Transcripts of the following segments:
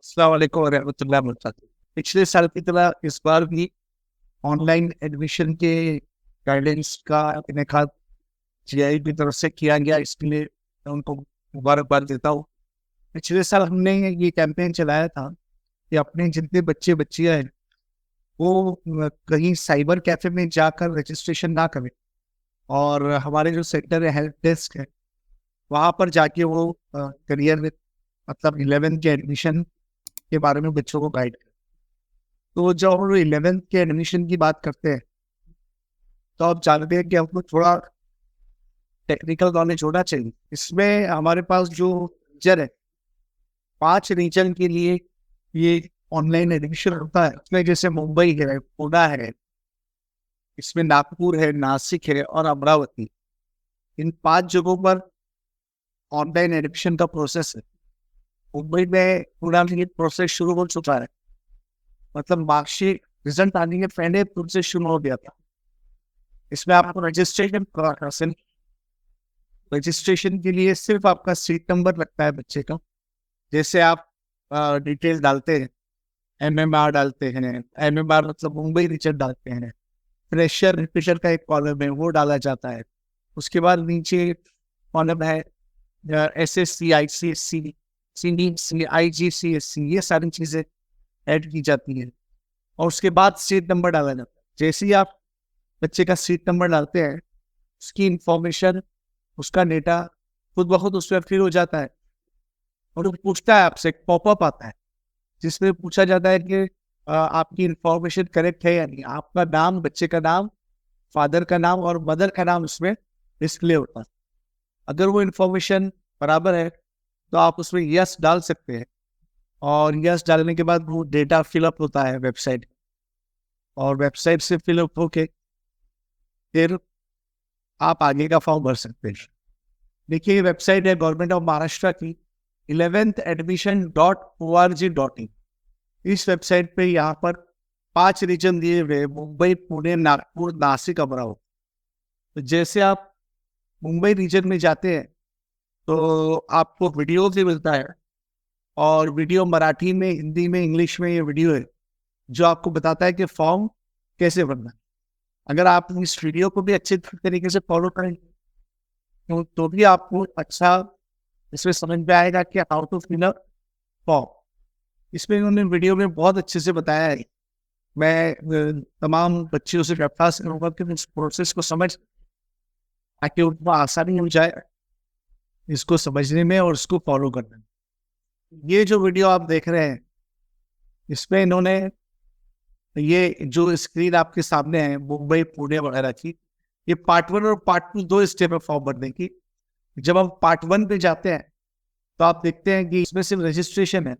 अस्सलाम वालेकुम रहमतुल्लाहि व बरकातहू। पिछले साल की तरह इस बार भी ऑनलाइन एडमिशन के गाइडेंस का इनेकाद जीआई की तरफ से किया गया, इसके लिए मैं उनको मुबारकबाद देता हूँ। पिछले साल हमने ये कैंपेन चलाया था कि अपने जितने बच्चे बच्चियाँ हैं वो कहीं साइबर कैफे में जाकर रजिस्ट्रेशन ना करें, और हमारे जो सेंटर है, हेल्प डेस्क है, वहाँ पर जाके वो करियर में मतलब 11th के एडमिशन के बारे में बच्चों को गाइड करें। तो जब हम 11th के एडमिशन की बात करते हैं तो आप जानते हैं कि हमको थोड़ा टेक्निकल नॉलेज होना चाहिए। इसमें हमारे पास जो रीजन है, 5 रीजन के लिए ये ऑनलाइन एडमिशन होता है। इसमें जैसे मुंबई है, पुणे है, इसमें नागपुर है, नासिक है और अमरावती। इन 5 जगहों पर ऑनलाइन एडमिशन का प्रोसेस है। मुंबई में पुणे में ये प्रोसेस शुरू हो चुका है, मतलब मार्कशीट रिजल्ट आने के पहले प्रोसेस शुरू हो गया था। इसमें आपको रजिस्ट्रेशन के लिए सिर्फ आपका सीट नंबर लगता है बच्चे का। जैसे आप डिटेल डालते हैं, एमएमआर डालते हैं, एमएमआर मतलब मुंबई रीजन डालते हैं, फ्रेशर रिपीटर का एक कॉलम है वो डाला जाता है। उसके बाद नीचे कॉलम है एसएससी, आईसीएससी, सीडीसी, आईजीसीएससी, ये सारी चीजें ऐड की जाती हैं और उसके बाद सीट नंबर डाला जाता है। जैसे ही आप बच्चे का सीट नंबर डालते हैं, उसकी इंफॉर्मेशन, उसका डेटा खुद ब खुद उसमें फिल हो जाता है और वो पूछता है आपसे, एक पॉपअप आता है जिसमें पूछा जाता है कि आपकी इंफॉर्मेशन करेक्ट है या नहीं। आपका नाम, बच्चे का नाम, फादर का नाम और मदर का नाम उसमें डिस्प्ले होता है। अगर वो इंफॉर्मेशन बराबर है तो आप उसमें यस डाल सकते हैं और यस डालने के बाद वो डेटा फिलअप होता है वेबसाइट, और वेबसाइट से फिलअप होके फिर आप आगे का फॉर्म भर सकते हैं। देखिए, ये वेबसाइट है गवर्नमेंट ऑफ महाराष्ट्र की, 11thadmission.org.in। इस वेबसाइट पे यहाँ पर 5 रीजन दिए हुए, मुंबई, पुणे, नागपुर, नासिक, अमरावती। तो जैसे आप मुंबई रीजन में जाते हैं तो आपको वीडियो भी मिलता है, और वीडियो मराठी में, हिंदी में, इंग्लिश में ये वीडियो है जो आपको बताता है कि फॉर्म कैसे भरना है। अगर आप इस वीडियो को भी अच्छे तरीके से फॉलो करेंगे तो भी आपको अच्छा इसमें समझ में आएगा कि how to fill up form. इसमें उन्होंने वीडियो में बहुत अच्छे से बताया है। मैं तमाम बच्चियों से दरख्वास्त करूँगा कि इस प्रोसेस को समझ, ताकि उनको आसानी हो जाए इसको समझने में और इसको फॉलो करने में। ये जो वीडियो आप देख रहे हैं, इसमें इन्होंने, ये जो स्क्रीन आपके सामने है मुंबई, पुणे वगैरह की, ये पार्ट 1 और पार्ट 2 दो स्टेप है फॉर्म भरने की। जब हम पार्ट 1 पे जाते हैं तो आप देखते हैं कि इसमें सिर्फ रजिस्ट्रेशन है,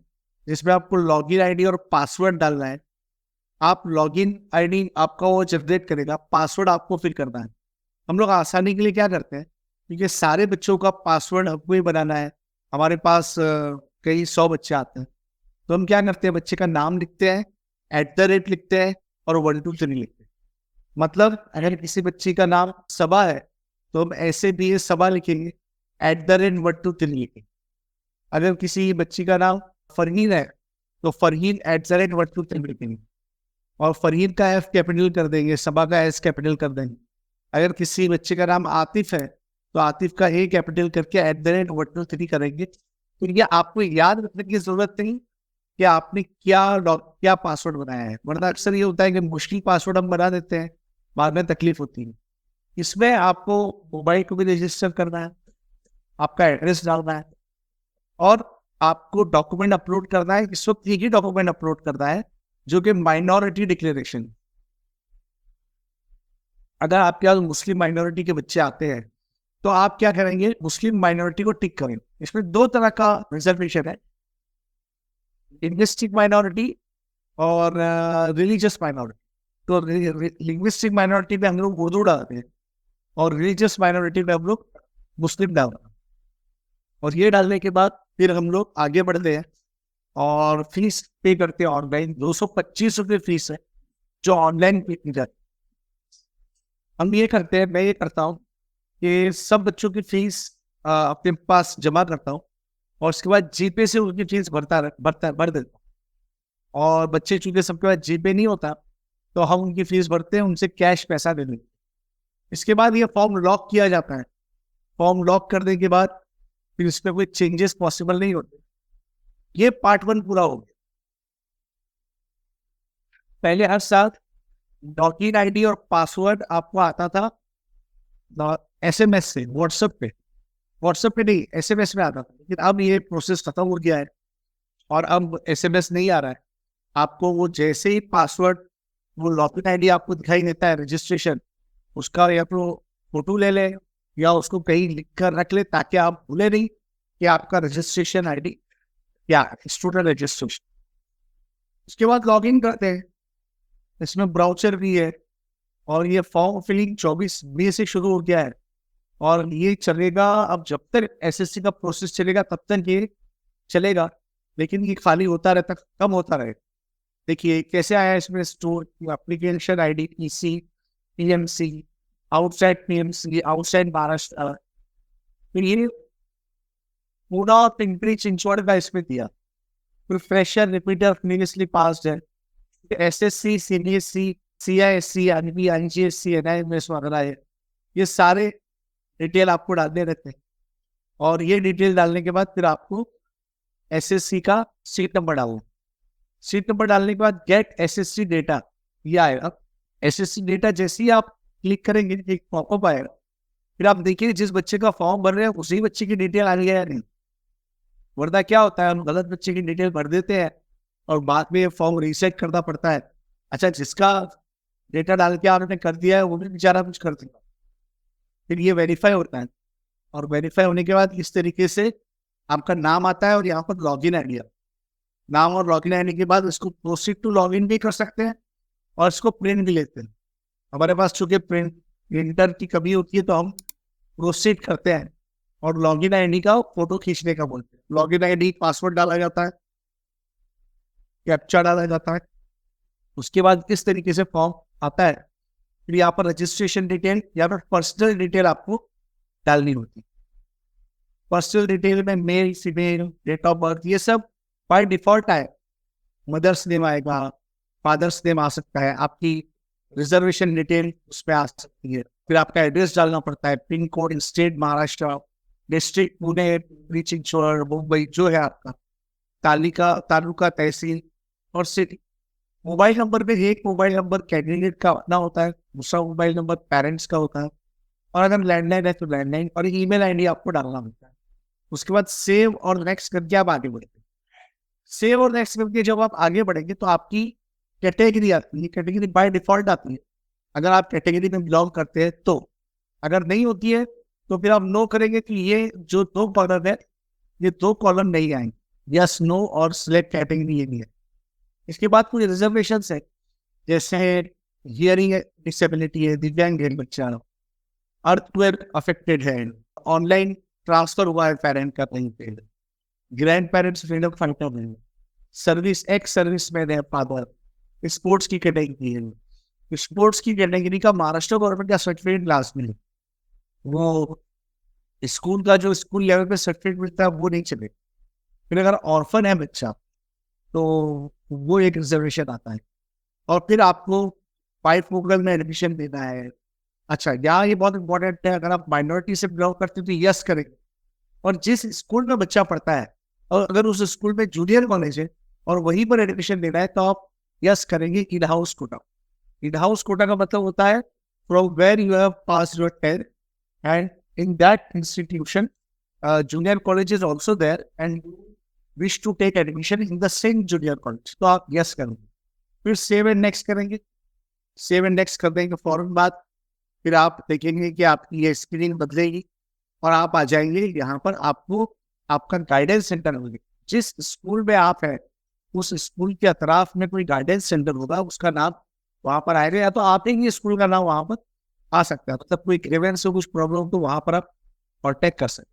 जिसमें आपको लॉगिन आईडी और पासवर्ड डालना है। आप लॉगिन आईडी आपका वो जनरेट करेगा, पासवर्ड आपको फिल करना है। हम लोग आसानी के लिए क्या करते हैं, क्योंकि सारे बच्चों का पासवर्ड हमको ही बनाना है, हमारे पास कई 100 बच्चे आते हैं, तो हम क्या करते हैं, बच्चे का नाम लिखते हैं, @ लिखते हैं और 1 2 3 लिखते हैं। मतलब अगर किसी बच्ची का नाम सबा है तो हम ऐसे भी ये सबा लिखेंगे, @ 1 2 3 लिखेंगे। अगर किसी बच्ची का नाम फरहीन है तो फरहीन @ 1 2 3 लिखेंगे, और फरहीन का एफ कैपिटल कर देंगे, सबा का एस कैपिटल कर देंगे। अगर किसी बच्चे का नाम आतिफ है तो आतिफ का ए कैपिटल करके @ 1 2 3 करेंगे। तो ये आपको याद रखने की जरूरत नहीं कि आपने क्या पासवर्ड बनाया है, वरना अक्सर ये होता है कि मुश्किल पासवर्ड हम बना देते हैं, बाद में तकलीफ होती है। इसमें आपको मोबाइल को भी रजिस्टर करना है, आपका एड्रेस डालना है और आपको डॉक्यूमेंट अपलोड करना है। इस वक्त एक ही डॉक्यूमेंट अपलोड करना है जो कि माइनॉरिटी डिक्लेरेशन। अगर आपके यहाँ मुस्लिम माइनॉरिटी के बच्चे आते हैं तो आप क्या करेंगे, मुस्लिम माइनॉरिटी को टिक करेंगे। इसमें 2 तरह का रिजर्वेशन है, लिंग्विस्टिक माइनॉरिटी और रिलीजियस माइनॉरिटी। तो लिंग्विस्टिक माइनॉरिटी में हम लोग उर्दू डालते हैं और रिलीजियस माइनॉरिटी में हम लोग मुस्लिम डालते हैं। और ये डालने के बाद फिर हम लोग आगे बढ़ते हैं और फीस पे करते हैं ऑनलाइन। 225 रुपये फीस है जो ऑनलाइन पे की जाती है। हम ये करते हैं, मैं ये करता हूँ कि सब बच्चों की फीस अपने पास जमा करता हूँ और उसके बाद जीपे से उनकी फीस भर देता हूँ। और बच्चे चूंकि सबके पास जीपे नहीं होता, तो हम उनकी फीस भरते हैं, उनसे कैश पैसा दे देते हैं। इसके बाद ये फॉर्म लॉक किया जाता है। फॉर्म लॉक करने के बाद फिर इसमें कोई चेंजेस पॉसिबल नहीं होते। ये पार्ट 1 पूरा हो गया। पहले हर साल लॉगिन आईडी और पासवर्ड आपको आता था एसएमएस से, व्हाट्सएप पे नहीं, एसएमएस में आता था। लेकिन अब ये प्रोसेस खत्म हो गया है और अब एसएमएस नहीं आ रहा है। आपको वो जैसे ही पासवर्ड, वो लॉगिन आईडी आपको दिखाई देता है रजिस्ट्रेशन, उसका या तो फोटो ले ले या उसको कहीं लिख कर रख ले, ताकि आप भूले नहीं कि आपका रजिस्ट्रेशन आईडी क्या है, स्टूडेंट रजिस्ट्रेशन। उसके बाद लॉगिन करते हैं। इसमें ब्राउचर भी है और ये फॉर्म फिलिंग 24 मई से शुरू हो गया है और ये चलेगा। अब जब तक एसएससी का प्रोसेस चलेगा तब तक ये चलेगा, लेकिन ये खाली होता रहता, कम होता रहेगा। देखिए कैसे आया इसमें store, application ID, PC, PMC, outside PMC, outside Maharashtra. फिर ये पूरा पिंपरी चिंचवड़ का इसमें दिया। फिर फ्रेशर, रिपीटर, प्रीवियसली पास्ड है, SSC, CBSE, CISC, RB, IGSC, NIMS वगैरह है। ये सारे डिटेल आपको डालने रहते हैं और ये डिटेल डालने के बाद फिर आपको एसएससी का सीट नंबर डालो। सीट नंबर डालने के बाद गेट एसएससी डेटा ये आएगा। एसएससी डेटा जैसे ही आप क्लिक करेंगे एक पॉपअप आएगा। फिर आप देखिए जिस बच्चे का फॉर्म भर रहे हैं उसी बच्चे की डिटेल आ गई है या नहीं। वरना क्या होता है, हम गलत बच्चे की डिटेल भर देते हैं और बाद में फॉर्म रीसेट करना पड़ता है। अच्छा, जिसका डेटा डाल के आपने कर दिया है वो भी बेचारा कुछ कर देगा। फिर ये वेरीफाई होता है और वेरीफाई होने के बाद इस तरीके से आपका नाम आता है और यहाँ पर लॉगिन आईडी। नाम और लॉगिन आने के बाद इसको प्रोसीड टू लॉगिन भी कर सकते हैं और इसको प्रिंट भी लेते हैं। हमारे पास चूंकि प्रिंटर की कमी होती है तो हम प्रोसीड करते हैं और लॉगिन आईडी का फोटो खींचने का बोलते हैं। लॉगिन आईडी, पासवर्ड डाला जाता है, कैप्चा डाला जाता है। उसके बाद इस तरीके से फॉर्म आता है। फिर यहाँ पर रजिस्ट्रेशन डिटेल या फिर पर्सनल डिटेल आपको डालनी होती है। पर्सनल डिटेल में male, female, date of birth, ये सब बाय डिफॉल्ट आए। मदर्स नेम आएगा, फादर्स नेम आ सकता है, आपकी रिजर्वेशन डिटेल उसमें आ सकती है। फिर आपका एड्रेस डालना पड़ता है, pin code, state Maharashtra, district Pune, Chinchwad, Mumbai जो है आपका, तालुका, तहसील और सिटी। मोबाइल नंबर में एक मोबाइल नंबर कैंडिडेट का अपना होता है, दूसरा मोबाइल नंबर पेरेंट्स का होता है, और अगर लैंडलाइन है तो लैंडलाइन, और ईमेल आईडी आपको डालना होता है। उसके बाद सेव और नेक्स्ट करके आप आगे बढ़ेंगे। सेव और नेक्स्ट करके जब आप आगे बढ़ेंगे तो आपकी कैटेगरी आती है। कैटेगरी बाय डिफॉल्ट आती है अगर आप कैटेगरी में बिलोंग करते हैं तो। अगर नहीं होती है तो फिर आप नो करेंगे कि ये जो 2 कॉलम है, ये 2 कॉलम नहीं आएंगे, यस, नो और सिलेक्ट कैटेगरी ये नहीं है। इसके बाद कुछ रिजर्वेशन है, जैसे हियरिंग डिसेबिलिटी है, दिव्यांग है बच्चा, अर्थक्वेक अफेक्टेड है, ऑनलाइन ट्रांसफर हुआ है पेरेंट का कहीं पे, ग्रैंड पेरेंट्स फ्रीडम फाइटर है, सर्विस, एक्स सर्विस मैन है फादर, स्पोर्ट्स की कैटेगरी है। स्पोर्ट्स की कैटेगरी का महाराष्ट्र गवर्नमेंट का सर्टिफिकेट लास्ट में, वो स्कूल का जो स्कूल लेवल पे सर्टिफिकेट मिलता है वो नहीं चले। फिर अगर ऑर्फन है बच्चा तो वो एक रिजर्वेशन आता है। और फिर आपको 5 प्रोग्राम में एडमिशन देना है। अच्छा, यहाँ ये बहुत इंपॉर्टेंट है, अगर आप माइनॉरिटी से बिलोंग करते हो तो यस करेंगे। और जिस स्कूल में बच्चा पढ़ता है और अगर उस स्कूल में जूनियर कॉलेज है और वहीं पर एडमिशन लेना है तो आप यस करेंगे। In house quota, in house quota का मतलब होता है from where you have pass your 10th and in that institution junior college is also there and wish to take admission in the same junior college, तो आप yes करेंगे। फिर save and next करेंगे। Save and next कर देंगे फौरन बाद फिर आप देखेंगे कि आपकी ये स्क्रीन बदलेगी और आप आ जाएंगे यहाँ पर। आपको आपका गाइडेंस सेंटर होगा। जिस स्कूल में आप हैं उस स्कूल के अतराफ में कोई गाइडेंस सेंटर होगा, उसका नाम वहाँ पर आएगा, या तो आप ही स्कूल का नाम वहाँ पर आ सकता है। मतलब कोई ग्रीवेंस हो, कुछ प्रॉब्लम तो वहाँ पर आप कॉन्टेक्ट कर सकते।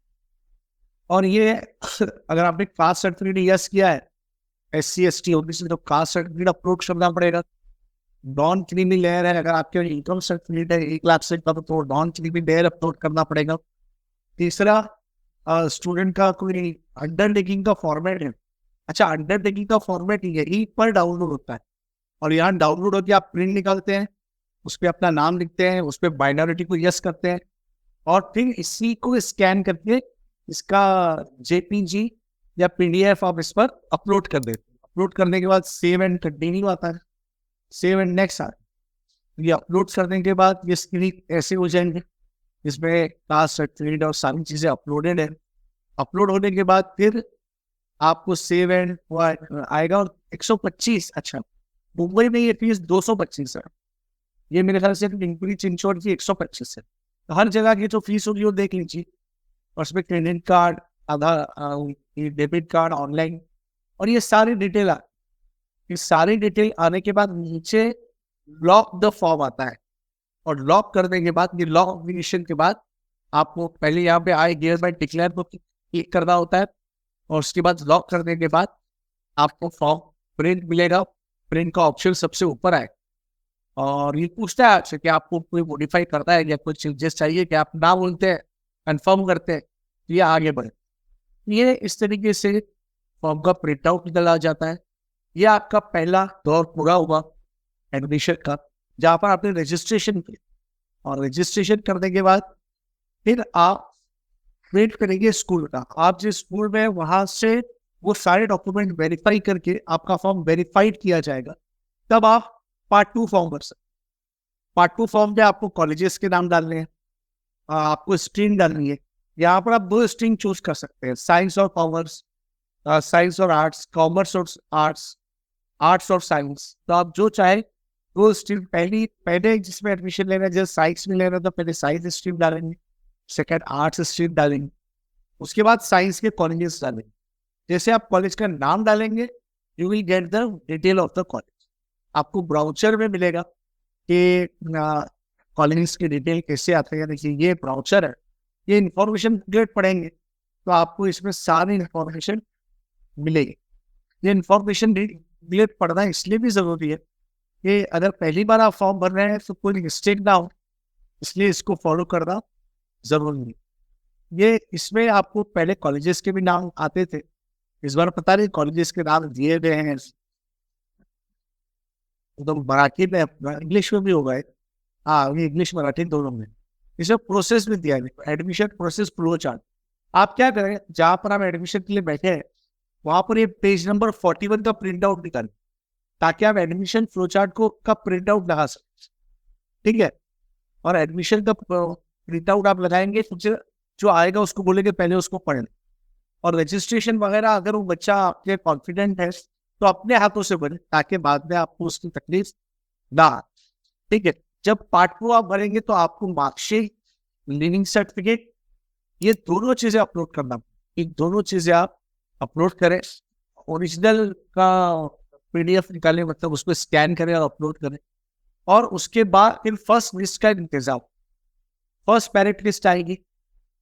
और ये अगर आपने कास्ट सर्टिफिकेट यस किया है, SC ST OBC, तो कास्ट सर्टिफिकेट अपलोड करना पड़ेगा। नॉन क्रीमी लेयर है, अगर आपके इनकम सर्टिफिकेट है 1 लाख से कम तो नॉन क्रीमी लेयर अपलोड करना पड़ेगा। तीसरा, स्टूडेंट का कोई अंडरटेकिंग का फॉर्मेट है, अच्छा अंडरटेकिंग का फॉर्मेट यही पर डाउनलोड होता है, और यहाँ डाउनलोड होकर आप प्रिंट निकालते हैं, उस पर अपना नाम लिखते हैं, उस पर बाइनरिटी को यस करते हैं, और फिर इसी को स्कैन करके इसका जेपीजी या पीडीएफ आप इस पर अपलोड कर देते हैं। अपलोड करने के बाद सेव एंड कंटिन्यू आता है, सेव एंड नेक्स्ट आता है। ये अपलोड करने के बाद ये स्क्रीन ऐसे हो जाएंगे, इसमें क्लास सर्टिफिकेट और सारी चीज़ें अपलोडेड है। अपलोड होने के बाद फिर आपको सेव एंड आएगा, और 125, अच्छा मुंबई में ये फीस 225 है, ये मेरे ख्याल से पिंपरी चिंचवड की 125 है। तो हर जगह की जो फीस होगी वो देख लीजिए, और उसमें क्रेडिट कार्ड, आधार, डेबिट कार्ड, ऑनलाइन, और ये सारी डिटेल ये सारी डिटेल आने के बाद नीचे लॉक द फॉर्म आता है, और लॉक करने के बाद ये लॉक ऑब्लिगेशन के बाद आपको पहले यहाँ पे आई गियर बाय डिक्लेयर को क्लिक करना होता है, और उसके बाद लॉक करने के बाद आपको फॉर्म प्रिंट मिलेगा। प्रिंट का ऑप्शन सबसे ऊपर आए, और ये पूछता है आपसे कि आपको कोई मॉडिफाई करना है या कोई चेंजेस चाहिए, कि आप ना बोलते हैं, कंफर्म करते हैं, तो ये आगे बढ़े। ये इस तरीके से फॉर्म का प्रिंट आउट निकल आ जाता है। ये आपका पहला दौर पूरा हुआ एडमिशन का, जहाँ पर आपने रजिस्ट्रेशन किया, और रजिस्ट्रेशन करने के बाद फिर आप वेट करेंगे स्कूल का। आप जिस स्कूल में वहां से वो सारे डॉक्यूमेंट वेरीफाई करके आपका फॉर्म वेरीफाइड किया जाएगा, तब आप पार्ट 2 फॉर्म भर सकते। पार्ट 2 फॉर्म में आपको कॉलेजेस के नाम डालने हैं, आपको स्ट्रीम डालनी है। यहाँ पर आप 2 स्ट्रीम चूज कर सकते हैं, साइंस और कॉमर्स, साइंस और आर्ट्स, कॉमर्स और आर्ट्स, आर्ट्स और साइंस। तो आप जो चाहे वो स्ट्रीम, पहले जिसमें एडमिशन लेना है, जैसे साइंस में लेना, तो पहले साइंस स्ट्रीम डालेंगे, सेकेंड आर्ट्स स्ट्रीम डालेंगे, उसके बाद साइंस के कॉलेजेस डालेंगे। जैसे आप कॉलेज का नाम डालेंगे, you will get the detail of the college. आपको ब्राउचर में मिलेगा कि कॉलेज की डिटेल कैसे आते हैं। देखिए ये ब्राउचर है, ये इंफॉर्मेशन ग्रेड पढ़ेंगे तो आपको इसमें सारी इंफॉर्मेशन मिलेगी। ये इंफॉर्मेशन ग्रेड पढ़ना इसलिए भी जरूरी है कि अगर पहली बार आप फॉर्म भर रहे हैं तो कोई मिस्टेक ना हो, इसलिए इसको फॉलो करना जरूरी है। ये इसमें आपको पहले कॉलेजेस के भी नाम आते थे, इस बार पता नहीं कॉलेजेस के नाम दिए गए हैं तो मराठी में, इंग्लिश में भी होगा। हाँ, ये इंग्लिश मराठी दोनों में। इसमें प्रोसेस भी दिया है, एडमिशन प्रोसेस फ्लो चार्ट। आप क्या करें, जहां पर आप एडमिशन के लिए बैठे हैं वहां पर ये पेज नंबर 41 का प्रिंट आउट निकालें, ताकि आप एडमिशन फ्लो चार्ट का प्रिंट आउट लगा सकें। ठीक है, और एडमिशन का प्रिंट आउट आप लगाएंगे, जो आएगा उसको बोलेंगे पहले उसको पढ़ें। और रजिस्ट्रेशन वगैरह अगर वो बच्चा आपके कॉन्फिडेंट है तो अपने हाथों से भरे, ताकि बाद में आपको उसकी तकलीफ ना। ठीक है, जब पार्ट 2 आप भरेंगे तो आपको मार्कशीट, लिविंग सर्टिफिकेट, ये दोनों चीजें अपलोड करना। ये दोनों चीजें आप अपलोड करें, ओरिजिनल का पीडीएफ निकालें, मतलब उसको स्कैन करें और अपलोड करें। और उसके बाद फिर फर्स्ट लिस्ट का इंतजाम, फर्स्ट मेरिट लिस्ट आएगी,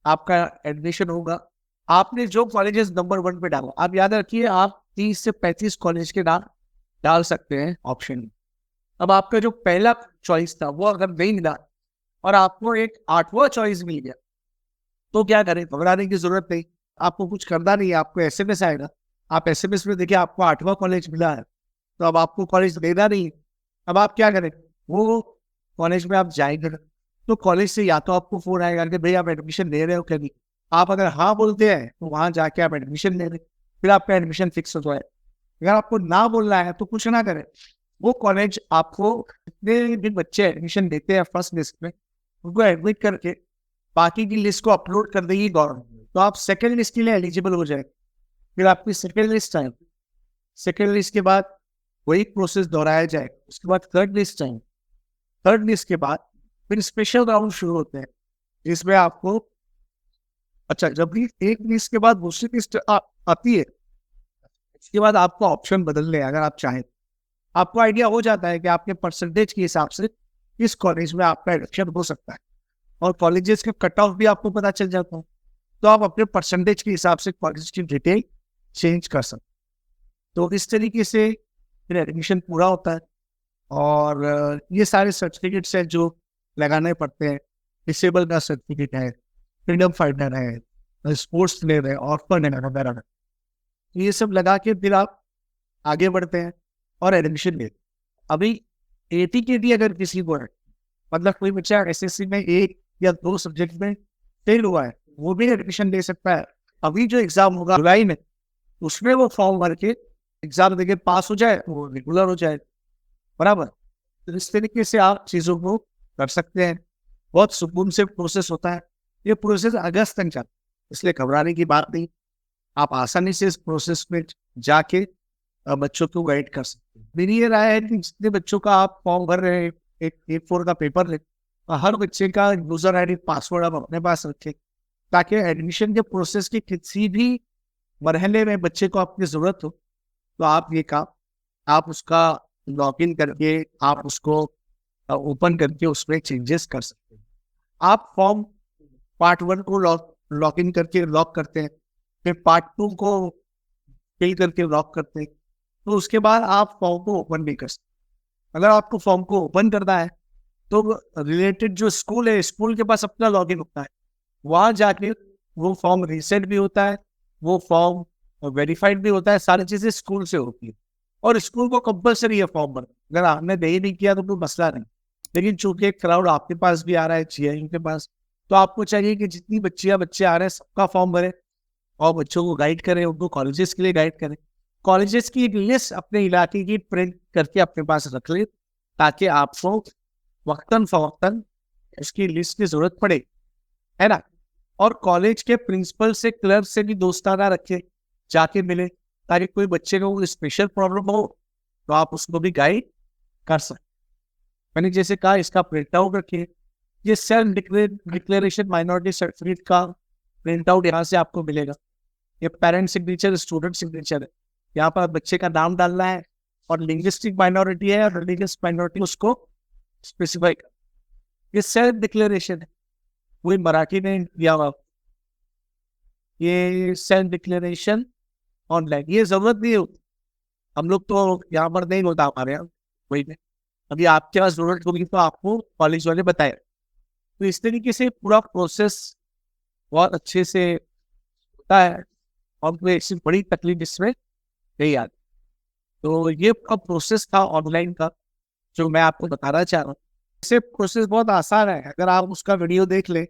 आपका एडमिशन होगा। आपने जो कॉलेजेस नंबर 1 पे डाला, आप याद रखिए आप 30 से 35 कॉलेज के नाम डाल सकते हैं ऑप्शन में। अब आपका जो पहला चॉइस था वो अगर नहीं मिला और आपको एक 8वां चॉइस मिल गया, तो क्या करें, घबराने की जरूरत नहीं। आपको कुछ करना नहीं है, आपको एसएमएस आएगा, आप एसएमएस में देखिए आपको 8वां कॉलेज मिला है, तो अब आपको कॉलेज देना नहीं है। अब आप क्या करें, वो कॉलेज में आप जाएंगे तो कॉलेज से या तो आपको फोन आएगा कि भाई आप एडमिशन ले रहे हो क्या नहीं। आप अगर हाँ बोलते हैं तो वहां जाके आप एडमिशन ले रहे, फिर आपका एडमिशन फिक्स हो जाए। अगर आपको ना बोलना है तो कुछ ना करें, वो कॉलेज आपको जितने भी बच्चे एडमिशन देते हैं फर्स्ट लिस्ट में, उनको एडमिट करके बाकी की लिस्ट को अपलोड कर देगी गवर्नमेंट, तो आप सेकेंड लिस्ट के लिए एलिजिबल हो जाए। फिर आपकी सेकेंड लिस्ट आएगी, सेकेंड लिस्ट के बाद वही प्रोसेस दोहराया जाएगा। उसके बाद थर्ड लिस्ट आएगी, थर्ड लिस्ट के बाद फिर स्पेशल राउंड शुरू होते हैं, जिसमें आपको, अच्छा जब भी एक लिस्ट के बाद दूसरी लिस्ट आती है, इसके बाद आपको ऑप्शन बदलने हैं। अगर आप चाहें आपको आइडिया हो जाता है कि आपके परसेंटेज के हिसाब से किस कॉलेज में आपका एडमिशन हो सकता है, और कॉलेजेस के कट ऑफ भी आपको पता चल जाता है, तो आप अपने परसेंटेज के हिसाब से कॉलेज की डिटेल चेंज कर सकते। तो इस तरीके से फिर एडमिशन पूरा होता है। और ये सारे सर्टिफिकेट्स हैं जो लगाने पड़ते हैं। डिसेबल का सर्टिफिकेट है, फ्रीडम फाइटर है, स्पोर्ट्स प्लेयर है, ऑर्फन है वगैरह है। तो ये सब लगा के फिर आप आगे बढ़ते हैं और एडमिशन लेते हैं। अभी एटी अगर किसी को है, मतलब कोई बच्चा एसएससी में 1 या 2 सब्जेक्ट में फेल हुआ है, वो भी एडमिशन ले सकता है। अभी जो एग्जाम होगा जुलाई में, उसमें वो फॉर्म भर के एग्जाम देके पास हो जाए, वो रेगुलर हो जाए। बराबर। तो इस तरीके से आप चीजों को कर सकते हैं। बहुत सुकून से प्रोसेस होता है। ये प्रोसेस अगस्त तक चलता है, इसलिए घबराने की बात नहीं। आप आसानी से इस प्रोसेस में जाके बच्चों को गाइड कर सकते हैं। मेरी ये राय है कि जितने बच्चों का आप फॉर्म भर रहे हैं, एक 4 का पेपर ले, हर बच्चे का यूजर आईडी पासवर्ड आप अपने पास रखें, ताकि एडमिशन के प्रोसेस के किसी भी मरहले में बच्चे को आपकी जरूरत हो तो आप ये काम, आप उसका लॉगिन करके, आप उसको ओपन करके उसमें चेंजेस कर सकते हैं। आप फॉर्म पार्ट 1 को लॉगिन करके लॉक करते हैं, फिर पार्ट 2 को फिल करके लॉक करते हैं, तो उसके बाद आप फॉर्म को ओपन भी कर सकते हैं। अगर आपको फॉर्म को ओपन करना है तो रिलेटेड जो स्कूल है, स्कूल के पास अपना लॉगिन होता है, वहां जाके वो फॉर्म रीसेट भी होता है, वो फॉर्म वेरीफाइड भी होता है, सारी चीजें स्कूल से होती है। और स्कूल को कंपलसरी है फॉर्म भरना, अगर आपने नहीं किया तो कोई मसला नहीं। लेकिन चूंकि एक क्राउड आपके पास भी आ रहा है, जीआईयू के पास, तो आपको चाहिए कि जितनी बच्चियां बच्चे आ रहे हैं सबका फॉर्म भरे और बच्चों को गाइड करें, उनको कॉलेजेस के लिए गाइड करें। कॉलेजेस की एक लिस्ट अपने इलाके की प्रिंट करके अपने पास रख ले, ताकि आपको वक्तन फवक्तन उसकी लिस्ट की जरूरत पड़े, है ना। और कॉलेज के प्रिंसिपल से, क्लर्क से भी दोस्ताना रखे, जाके मिले, ताकि कोई बच्चे को कोई स्पेशल प्रॉब्लम हो तो आप उसको भी गाइड कर सकते। मैंने जैसे कहा, इसका प्रिंट आउट रखिए। ये सेल्फ डिक्लेरेशन माइनॉरिटी सर्टिफिकेट का प्रिंट आउट यहाँ से आपको मिलेगा। ये पेरेंट सिग्नेचर, स्टूडेंट सिग्नेचर है। यहाँ पर बच्चे का नाम डालना है और लिंग्विस्टिक माइनॉरिटी है और रिलीजियस माइनॉरिटी उसको स्पेसिफाई कर। ये सेल्फ डिक्लेरेशन है, वही मराठी में दिया हुआ। ये सेल्फ डिक्लेरेशन ऑनलाइन, ये जरूरत नहीं होती। हम लोग तो यहाँ पर नहीं होता हमारे यहाँ, वही में अभी आपके पास जरूरत होगी तो आपको कॉलेज वाले बताए। तो इस तरीके से पूरा प्रोसेस बहुत अच्छे से होता है और कोई ऐसी बड़ी तकलीफ इसमें नहीं आती। तो ये पूरा प्रोसेस था ऑनलाइन का जो मैं आपको बताना चाह रहा हूँ। इसे प्रोसेस बहुत आसान है, अगर आप उसका वीडियो देख ले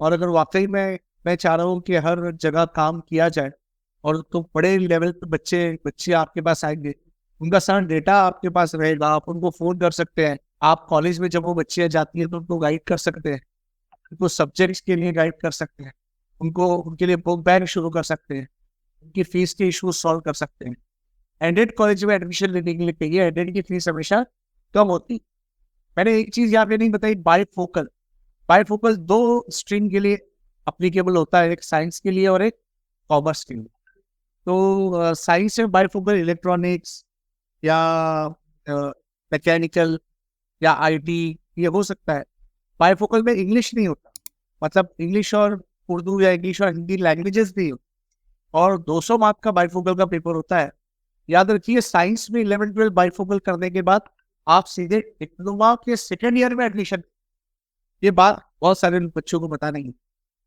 और अगर वाकई में मैं चाह रहा हूँ कि हर जगह काम किया जाए और तो बड़े लेवल पे बच्चे आपके पास आएंगे, उनका सारा डेटा आपके पास रहेगा, आप उनको फोन कर सकते हैं। आप कॉलेज में जब वो बच्चियां जाती हैं तो उनको गाइड कर सकते हैं, उनको सब्जेक्ट्स के लिए गाइड कर सकते हैं, उनको उनके लिए बुक बैग शुरू कर सकते हैं, उनकी फीस के इशूज सॉल्व कर सकते हैं। एडेड कॉलेज में एडमिशन लेने के लिए कहिए, एडेड की फीस हमेशा कम होती। मैंने एक चीज यहाँ पे नहीं बताई, बाइफोकल। बाइफोकल 2 स्ट्रीम के लिए अप्लीकेबल होता है, एक साइंस के लिए और एक कॉमर्स के लिए। तो साइंस में बाइफोकल इलेक्ट्रॉनिक्स या मैकेनिकल या आईटी ये हो सकता है। बाइफोकल में इंग्लिश नहीं होता, मतलब इंग्लिश और उर्दू या इंग्लिश और हिंदी लैंग्वेजेस नहीं होती। और 200 मार्क का बाइफोकल का पेपर होता है। याद रखिए, साइंस में 11-12 बाइफोकल करने के बाद आप सीधे डिप्लोमा के सेकेंड ईयर में एडमिशन। ये बात बहुत सारे बच्चों को पता नहीं।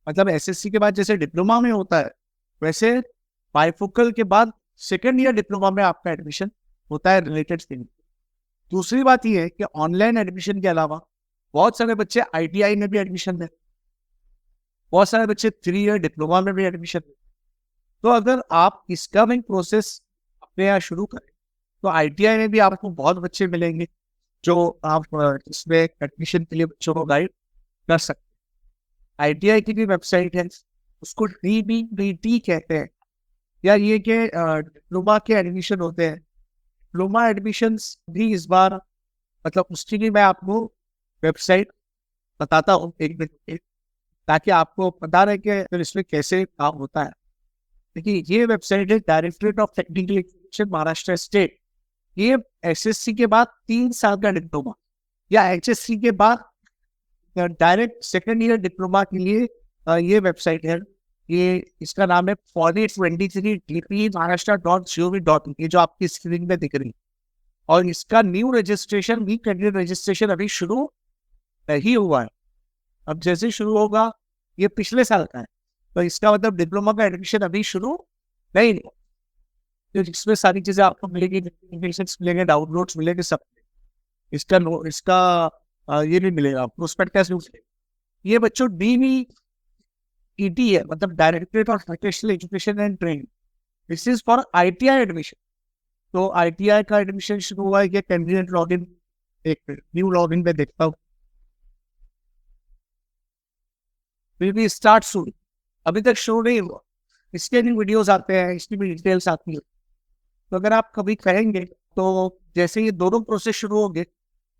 मतलब एसएससी के बाद जैसे डिप्लोमा में होता है, वैसे बाइफोकल के बाद सेकेंड ईयर डिप्लोमा में आपका एडमिशन होता है रिलेटेड थिंग। दूसरी बात यह है कि ऑनलाइन एडमिशन के अलावा बहुत सारे बच्चे आईटीआई में भी एडमिशन दें, बहुत सारे बच्चे 3 ईयर डिप्लोमा में भी एडमिशन दें। तो अगर आप इसका भी प्रोसेस अपने यहाँ शुरू करें तो आईटीआई में भी आपको बहुत बच्चे मिलेंगे जो आप इसमें एडमिशन के लिए बच्चों को गाइड कर सकते हैं। आईटीआई की भी वेबसाइट है, उसको डीबीबीटी कहते हैं। या ये कि डिप्लोमा के एडमिशन होते हैं, डिप्लोमा एडमिशन्स भी इस बार, मतलब उसकी भी मैं आपको वेबसाइट बताता हूँ एक मिनट, ताकि आपको पता रहे कि फिर इसमें कैसे काम होता है। देखिए, ये वेबसाइट है directorate of technical education Maharashtra state. ये एसएससी के बाद 3 साल का डिप्लोमा या एचएससी के बाद डायरेक्ट सेकेंड ईयर डिप्लोमा के लिए ये वेबसाइट है। ये इसका नाम है poly23dp.maharashtra.gov.in, ये जो आपकी स्क्रीन में दिख रही है। और इसका new registration, we candidate registration अभी शुरू नहीं हुआ है। अब जैसे शुरू होगा, ये पिछले साल का है, तो इसका मतलब डिप्लोमा का एडमिशन अभी शुरू नहीं हुआ। तो इसमें सारी चीजें आपको मिलेगी, नोटिफिकेशंस मिलेंगे, डाउनलोड्स मिलेंगे, सब। इसका ये भी मिलेगा, प्रोस्पेक्टस भी मिलेगा। ये बच्चों DVET है, मतलब directorate of vocational education and training. This is for ITI admission. तो ITI का एडमिशन शुरू हुआ है कि कैंडिडेट लॉगिन, एक न्यू लॉगिन पे देखता हूँ, विल बी स्टार्ट सून। अभी तक शुरू नहीं हुआ। इसके भी वीडियोस आते हैं, इसकी भी डिटेल्स आती है। तो अगर आप कभी कहेंगे तो जैसे ये दोनों प्रोसेस शुरू होंगे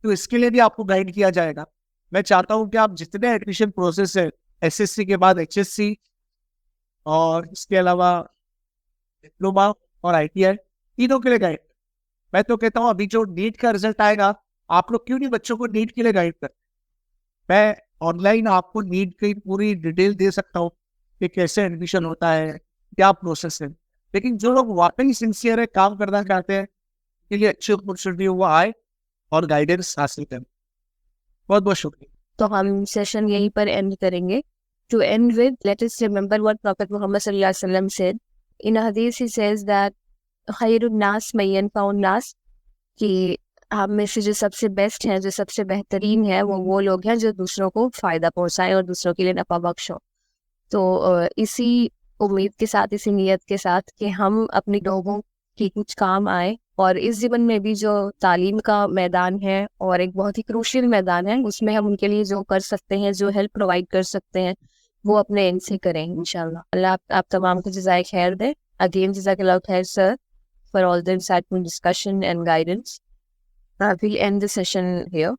तो इसके लिए भी आपको गाइड किया जाएगा। मैं चाहता हूँ कि आप जितने एडमिशन प्रोसेस है, SSC के बाद HSC और इसके अलावा डिप्लोमा और ITI, तीनों के लिए गाइड। मैं तो कहता हूँ अभी जो नीट का रिजल्ट आएगा, आप लोग क्यों नहीं बच्चों को नीट के लिए गाइड कर। मैं ऑनलाइन आपको नीट की पूरी डिटेल दे सकता हूँ कि कैसे एडमिशन होता है, क्या प्रोसेस है। लेकिन जो लोग वाकई सिंसियर है, काम करना चाहते हैं, के लिए अच्छी अपॉर्चुनिटी वो आए और गाइडेंस हासिल करें। बहुत बहुत शुक्रिया। तो हम सेशन यहीं पर एंड करेंगे। To end with, let us remember what Prophet Muhammad sallallahu alaihi wasallam said. In a hadith he says that khairun nas mayyan faun nas, कि हम में से जो सबसे बेस्ट हैं, जो सबसे बेहतरीन है, वो लोग हैं जो दूसरों को फ़ायदा पहुंचाएं और दूसरों के लिए नफ़ा बख्श हो। तो इसी उम्मीद के साथ, इसी नीयत के साथ कि हम अपने लोगों की कुछ काम आए, और इस जीवन में भी जो तालीम का मैदान है और एक बहुत ही क्रूशियल मैदान है, उसमें हम उनके लिए जो कर सकते हैं, जो हेल्प प्रोवाइड कर सकते हैं, वो अपने एंड से करें इंशाल्लाह। अल्लाह आप तमाम को जज़ाए खैर दे। अगेन जज़ाकल्लाह खैर sir for all the insightful discussion and guidance. We'll end the session here.